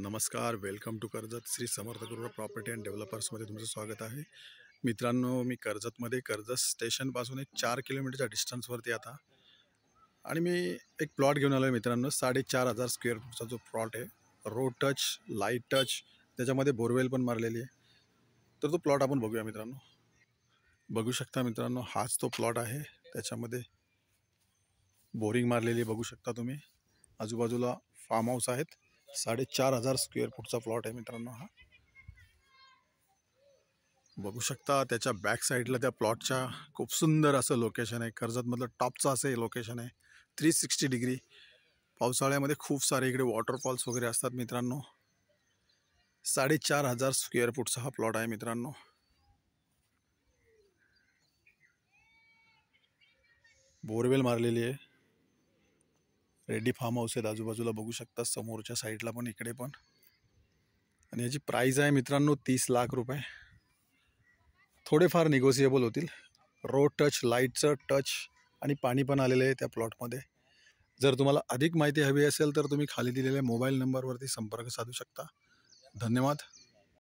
नमस्कार, welcome to Karjat Shri Samarth Gururaj property and डेव्हलपर्समध्ये तुमचं स्वागत आहे. मित्रांनो, मी कर्जत स्टेशनपासून एक 4 किलोमीटरच्या डिस्टन्सवरती आता आणि मी एक प्लॉट घेऊन आलो आहे मित्रांनो. 4,500 स्क्वेअर फूटचा जो प्लॉट आहे, रोड टच, लाईट टच, त्याच्यामध्ये बोरवेल पण मारलेली आहे. तर तो प्लॉट आपण बघूया मित्रांनो. बघू शकता मित्रांनो, हाच तो प्लॉट आहे. त्याच्यामध्ये बोरिंग मारलेली बघू शकता तुम्ही. आजूबाजूला फार्म हाऊस आहेत. 4,500 स्क्वेअर फूटचा प्लॉट आहे मित्रांनो हा. बघू शकता त्याच्या बॅक साईडला त्या प्लॉटच्या खूप सुंदर असं लोकेशन आहे. कर्जतमधलं टॉपचं असं लोकेशन आहे. 360 डिग्री. पावसाळ्यामध्ये खूप सारे इकडे वॉटरफॉल्स वगैरे असतात मित्रांनो. 4,500 स्क्वेअर फूटचा हा प्लॉट आहे मित्रांनो. बोरवेल मारलेली आहे. रेडी फार्म हाऊस आहेत आजूबाजूला बघू शकता, समोरच्या साईडला पण, इकडे पण. आणि याची प्राईस आहे मित्रांनो 30 लाख रुपये. थोडेफार निगोसिएबल होतील. रोड टच, लाईटचं टच आणि पाणी पण आलेलं आहे त्या प्लॉटमध्ये. जर तुम्हाला अधिक माहिती हवी असेल तर तुम्ही खाली दिलेल्या मोबाईल नंबरवरती संपर्क साधू शकता. धन्यवाद.